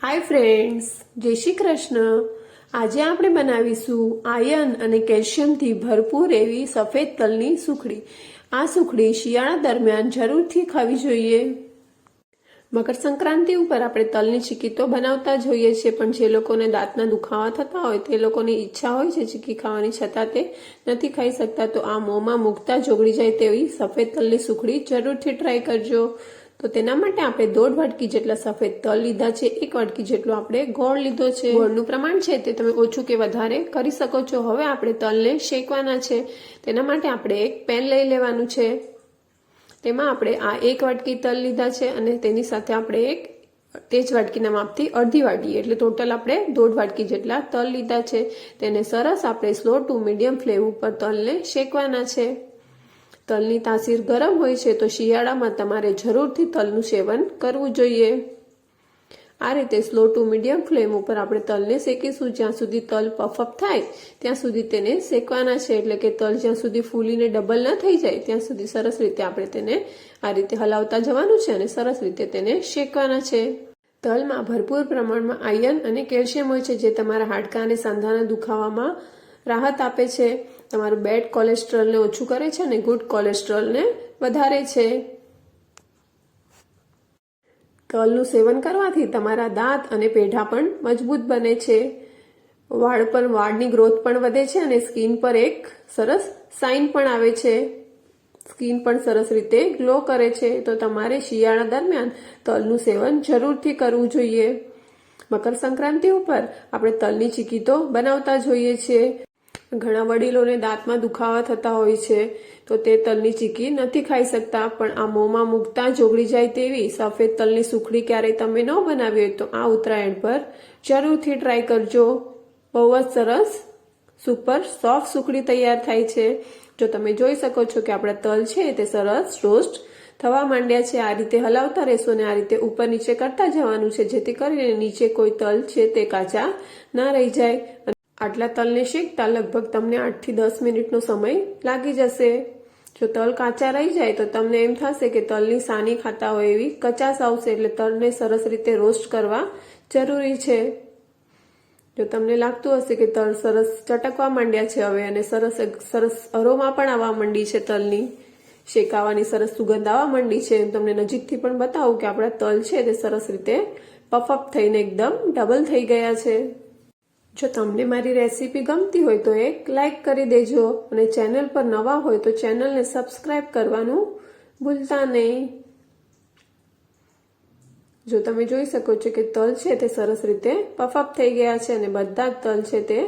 Hi friends, जय श्री कृष्ण। આજે આપણે બનાવીશું આયર્ન અને કેલ્શિયમથી ભરપૂર એવી સફેદ તલની સુખડી। આ સુખડી શિયાળા દરમિયાન જરૂરથી ખાવી જોઈએ। મકર સંક્રાંતિ ઉપર આપણે તલની ચીકી તો બનાવતા જ હોઈએ છીએ, પણ જે લોકોને દાંતના દુખાવા થતા હોય તે લોકોની ઈચ્છા હોય છે ચીકી ખાવાની, છતાં તે નથી ખાઈ શકતા, તો આ મોંમાં મૂકતા જ ઓગળી જાય તેવી સફેદ તલની સુખડી જરૂરથી ટ્રાય કરજો। તો તેના માટે આપણે 1.5 વાટકી જેટલા સફેદ તલ લીધા છે, 1 વાટકી જેટલો આપણે ગોળ લીધો છે। ગોળનું પ્રમાણ છે તે તમે ઓછું કે વધારે કરી શકો છો। હવે આપણે તલને શેકવાના છે। તેના માટે આપણે એક પેન લઈ લેવાનું છે। તેમાં આપણે આ 1 વાટકી તલ લીધા છે અને તેની સાથે આપણે એક તે જ વાટકીના માપથી અડધી વાટકી એટલે ટોટલ આપણે 1.5 વાટકી જેટલા તલ લીધા છે। તેને સરસ આપણે સ્લો ટુ મીડિયમ ફ્લેમ ઉપર તલને શેકવાના છે। તલની તાસીર ગરમ હોય છે, તો શિયાળામાં તમારે જરૂરથી તલનું સેવન કરવું જોઈએ। આ રીતે સ્લો ટુ મીડિયમ ફ્લેમ ઉપર આપણે તલને શેકીશું। જ્યાં સુધી તલ પફઅપ થાય ત્યાં સુધી તેને શેકવાના છે, એટલે કે તલ જ્યાં સુધી ફૂલીને ડબલ ન થઈ જાય ત્યાં સુધી સરસ રીતે આપણે તેને આ રીતે હલાવતા જવાનું છે અને સરસ રીતે તેને શેકવાના છે। તલમાં ભરપૂર પ્રમાણમાં આયર્ન અને કેલ્શિયમ હોય છે, જે તમારા હાડકાં અને સાંધાના દુખાવામાં રાહત આપે છે, તમારું બેડ કોલેસ્ટ્રોલને ઓછું કરે છે અને ગુડ કોલેસ્ટ્રોલને વધારે છે। તલનું સેવન કરવાથી તમારા દાંત અને પેઢા પણ મજબૂત બને છે, વાળ પર વાળની ગ્રોથ પણ વધે છે અને સ્કિન પર એક સરસ શાઇન પણ આવે છે, સ્કિન પણ સરસ રીતે ગ્લો કરે છે। તો તમારે શિયાળા દરમિયાન તલનું સેવન જરૂરથી કરવું જોઈએ। મકર સંક્રાંતિ ઉપર આપણે તલની ચીકી તો બનાવતા જ હોઈએ છીએ। ઘણા વડીલોને દાંતમાં દુખાવા થતા હોય છે, તો તે તલની ચીકી નથી ખાઈ શકતા, પણ આ મોંમાં મૂકતા જ ઓગળી જાય તેવી સફેદ તલની સુખડી ક્યારેય તમે ન બનાવી હોય તો આ ઉત્તરાયણ પર જરૂરથી ટ્રાય કરજો। બહુ જ સરસ સુપર સોફ્ટ સુખડી તૈયાર થાય છે। જો તમે જોઈ શકો છો કે આપણા તલ છે તે સરસ રોસ્ટ થવા માંડ્યા છે। આ રીતે હલાવતા રહેશો અને આ રીતે ઉપર નીચે કરતા જવાનું છે, જેથી કરીને નીચે કોઈ તલ છે તે કાચા ના રહી જાય। આટલા તલને શેકતા લગભગ તમને 8 થી 10 મિનિટનો સમય લાગી જશે। જો તલ કાચા રહી જાય તો તમને એમ થશે કે તલની સાની ખાતા હોય એવી કચાશ આવશે, એટલે તલને સરસ રીતે રોસ્ટ કરવા જરૂરી છે। જો તમને લાગતું હશે કે તલ સરસ ચટકવા માંડ્યા છે હવે અને સરસ અરોમા પણ આવવા માંડી છે, તલની શેકાવાની સરસ સુગંધ આવવા માંડી છે, તમને નજીકથી પણ બતાવું કે આપણા તલ છે તે સરસ રીતે પફઅપ થઈને એકદમ ડબલ થઈ ગયા છે। જો તમને મારી રેસીપી ગમતી હોય તો એક લાઈક કરી દેજો અને ચેનલ પર નવા હોય તો ચેનલને સબસ્ક્રાઇબ કરવાનું ભૂલતા નહીં। જો તમે જોઈ શકો છો કે તલ છે તે સરસ રીતે પફઅપ થઈ ગયા છે અને બધા જ તલ છે તે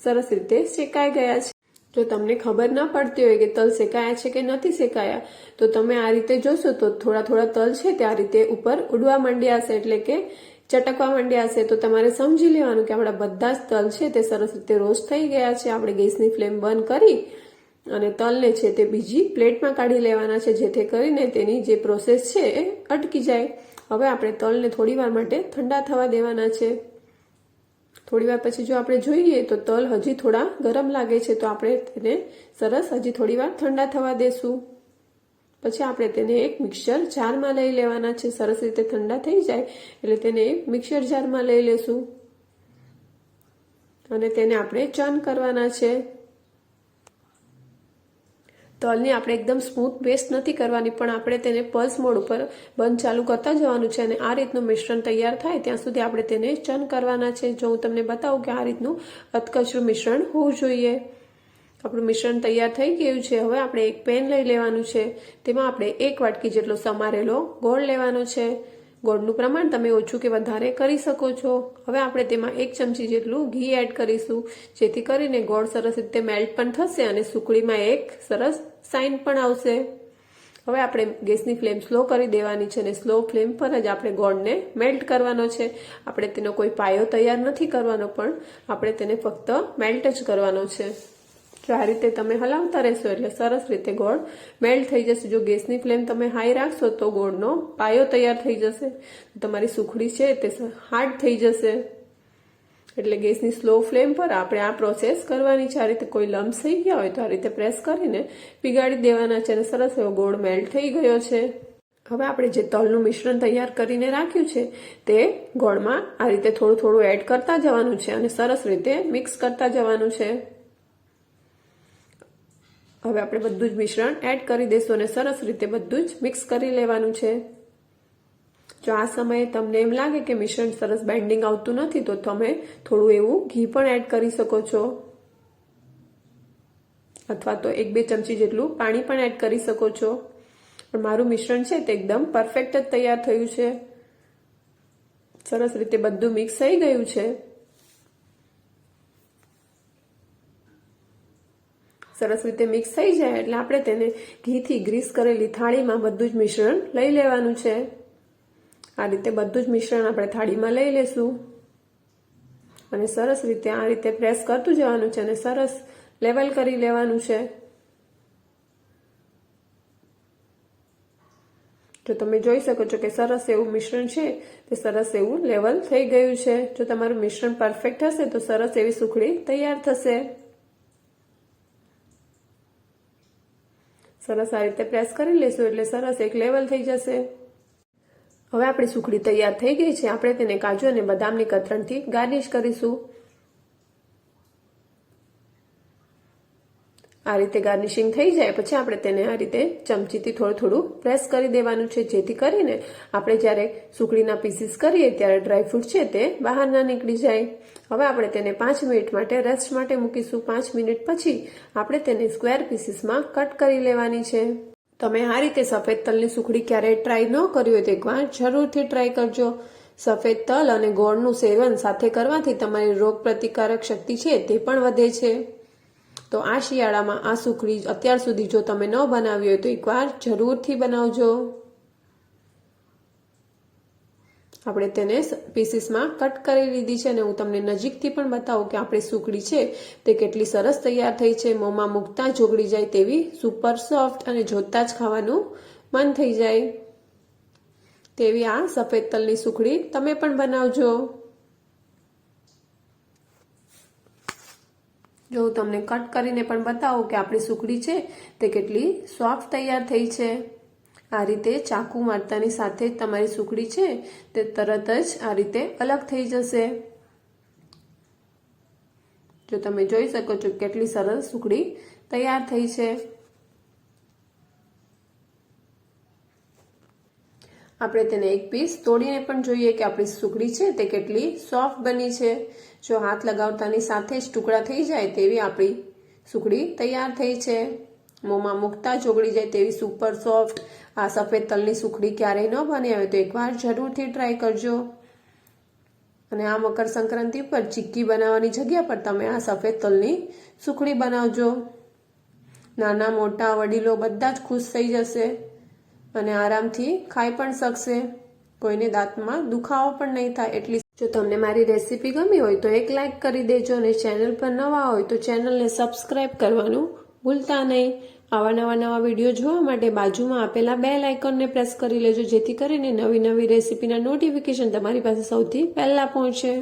સરસ રીતે શેકાઈ ગયા છે। જો તમને ખબર ના પડતી હોય કે તલ શેકાયા છે કે નથી શેકાયા, તો તમે આ રીતે જોશો તો થોડા થોડા તલ છે તે આ રીતે ઉપર ઉડવા માંડ્યા હશે, એટલે કે ચટકવા માંડ્યા હશે, તો તમારે સમજી લેવાનું કે આપણા બધા જ તલ છે તે સરસ રીતે રોસ્ટ થઈ ગયા છે। આપણે ગેસની ફ્લેમ બંધ કરી અને તલને છે તે બીજી પ્લેટમાં કાઢી લેવાના છે, જેથી કરીને તેની જે પ્રોસેસ છે એ અટકી જાય। હવે આપણે તલને થોડી વાર માટે ઠંડા થવા દેવાના છે। થોડી વાર પછી જો આપણે જોઈએ તો તલ હજી થોડા ગરમ લાગે છે, તો આપણે તેને સરસ હજી થોડી વાર ઠંડા થવા દેશું। પછી આપણે તેને એક મિક્સર જારમાં લઈ લેવાના છે। સરસ રીતે ઠંડા થઈ જાય એટલે તેને એક મિક્સર જારમાં લઈ લેશું અને તેને આપણે ચર્ન કરવાના છે। તલની આપણે એકદમ સ્મૂથ પેસ્ટ નથી કરવાની, પણ આપણે તેને પલ્સ મોડ ઉપર બંધ ચાલુ કરતા જવાનું છે અને આ રીતનું મિશ્રણ તૈયાર થાય ત્યાં સુધી આપણે તેને ચર્ન કરવાના છે। જો હું તમને બતાવું કે આ રીતનું અધકચરું મિશ્રણ હોવું જોઈએ। આપણું મિશ્રણ તૈયાર થઈ ગયું છે। હવે આપણે એક પેન લઈ લેવાનું છે, તેમાં આપણે 1 વાટકી જેટલો સમારેલો ગોળ લેવાનો છે। ગોળનું પ્રમાણ તમે ઓછું કે વધારે કરી શકો છો। હવે આપણે તેમાં 1 ચમચી જેટલું ઘી એડ કરીશું, જેથી કરીને ગોળ સરસ રીતે મેલ્ટ પણ થશે અને સુખડીમાં એક સરસ શાઇન પણ આવશે। હવે આપણે ગેસની ફ્લેમ સ્લો કરી દેવાની છે અને સ્લો ફ્લેમ પર જ આપણે ગોળને મેલ્ટ કરવાનો છે। આપણે તેનો કોઈ પાયો તૈયાર નથી કરવાનો, પણ આપણે તેને ફક્ત મેલ્ટ જ કરવાનો છે। જો આ રીતે તમે હલાવતા રહેશો એટલે સરસ રીતે ગોળ મેલ્ટ થઈ જશે। જો ગેસની ફ્લેમ તમે હાઈ રાખશો તો ગોળનો પાયો તૈયાર થઈ જશે, તમારી સુખડી છે તે હાર્ડ થઈ જશે। એટલે ગેસની સ્લો ફ્લેમ પર આપણે આ પ્રોસેસ કરવાની છે। આ રીતે કોઈ લમ્સ થઈ ગયા હોય તો આ રીતે પ્રેસ કરીને પીગાડી દેવાના છે અને સરસ એવો ગોળ મેલ્ટ થઈ ગયો છે। હવે આપણે જે તલનું મિશ્રણ તૈયાર કરીને રાખ્યું છે તે ગોળમાં આ રીતે થોડું થોડું એડ કરતા જવાનું છે અને સરસ રીતે મિક્સ કરતા જવાનું છે। હવે આપણે બધું જ મિશ્રણ એડ કરી દઈશું અને સરસ રીતે બધું જ મિક્સ કરી લેવાનું છે। જો આ સમયે તમને એમ લાગે કે મિશ્રણ સરસ બાઇન્ડિંગ આવતું નથી તો તમે થોડું એવું ઘી પણ એડ કરી શકો છો, અથવા તો 1-2 ચમચી જેટલું પાણી પણ એડ કરી શકો છો। પણ મારું મિશ્રણ છે તે એકદમ પરફેક્ટ જ તૈયાર થયું છે। સરસ રીતે બધું મિક્સ થઈ ગયું છે। સરસ રીતે મિક્સ થઈ જાય એટલે આપણે તેને ઘીથી ગ્રીસ કરેલી થાળીમાં બધું જ મિશ્રણ લઈ લેવાનું છે। આ રીતે બધું જ મિશ્રણ આપણે થાળીમાં લઈ લેશું અને સરસ રીતે આ રીતે પ્રેસ કરતું જવાનું છે અને સરસ લેવલ કરી લેવાનું છે। જો તમે જોઈ શકો છો કે સરસ એવું મિશ્રણ છે તે સરસ એવું લેવલ થઈ ગયું છે। જો તમારું મિશ્રણ પરફેક્ટ હશે તો સરસ એવી સુખડી તૈયાર થશે। સરસ આ રીતે પ્રેસ કરી લેશું એટલે સરસ એક લેવલ થઈ જશે। હવે આપણી સુખડી તૈયાર થઈ ગઈ છે। આપણે તેને કાજુ અને બદામની કતરણથી ગાર્નિશ કરીશું। આ રીતે ગાર્નિશિંગ થઈ જાય પછી આપણે તેને આ રીતે ચમચીથી થોડું થોડું પ્રેસ કરી દેવાનું છે, જેથી કરીને આપણે જ્યારે સુખડીના પીસીસ કરીએ ત્યારે ડ્રાયફ્રૂટ છે તે બહાર ના નીકળી જાય। હવે આપણે તેને 5 મિનિટ માટે રેસ્ટ માટે મૂકીશું। 5 મિનિટ પછી આપણે તેને સ્ક્વેર પીસીસમાં કટ કરી લેવાની છે। તમે આ રીતે સફેદ તલની સુખડી ક્યારેય ટ્રાય ન કરી હોય તો એકવાર જરૂરથી ટ્રાય કરજો। સફેદ તલ અને ગોળનું સેવન સાથે કરવાથી તમારી રોગ પ્રતિકારક શક્તિ છે તે પણ વધે છે। તો આ શિયાળામાં આ સુખડી અત્યાર સુધી જો તમે ન બનાવી હોય તો એકવાર જરૂરથી બનાવજો। આપણે તેને પીસીસમાં કટ કરી લીધી છે અને હું તમને નજીકથી પણ બતાવું કે આપણી સુખડી છે તે કેટલી સરસ તૈયાર થઈ છે। મોંમાં મૂકતા જ ઓગળી જાય તેવી સુપર સોફ્ટ અને જોતા જ ખાવાનું મન થઈ જાય તેવી આ સફેદ તલની સુખડી તમે પણ બનાવજો। જો હું તમને કટ કરીને પણ બતાવું કે આપણી સુખડી છે તે કેટલી સોફ્ટ તૈયાર થઈ છે। આ રીતે ચાકુ મારતાની સાથે જ તમારી સુખડી છે તે તરત જ આ રીતે અલગ થઈ જશે। જો તમે જોઈ શકો છો કેટલી સરસ સુખડી તૈયાર થઈ છે। આપણે તેને એક પીસ તોડીને પણ જોઈએ કે આપણી સુખડી છે તે કેટલી સોફ્ટ બની છે। જો હાથ લગાવતાની સાથે જ ટુકડા થઈ જાય તેવી આપણી સુખડી તૈયાર થઈ છે। મોંમાં મૂકતા જ ઓગળી જાય તેવી સુપર સોફ્ટ આ સફેદ તલની સુખડી ક્યારેય ન બની આવે તો એકવાર જરૂરથી ટ્રાય કરજો। અને આ મકર સંક્રાંતિ પર ચીક્કી બનાવવાની જગ્યા પર તમે આ સફેદ તલની સુખડી બનાવજો। નાના મોટા વડીલો બધા જ ખુશ થઈ જશે અને આરામથી ખાઈ પણ શકશે। કોઈને દાંતમાં દુખાવો પણ નહીં થાય એટલી। જો તમને મારી રેસીપી ગમી હોય તો એક લાઈક કરી દેજો અને ચેનલ પર નવા હોય તો ચેનલને સબસ્ક્રાઇબ કરવાનું ભૂલતા નહીં। આવા નવા વિડીયો જોવા માટે બાજુમાં આપેલા બેલ આઇકોનને પ્રેસ કરી લેજો, જેથી કરીને નવી રેસીપીના નોટિફિકેશન તમારી પાસે સૌથી પહેલા પહોંચે।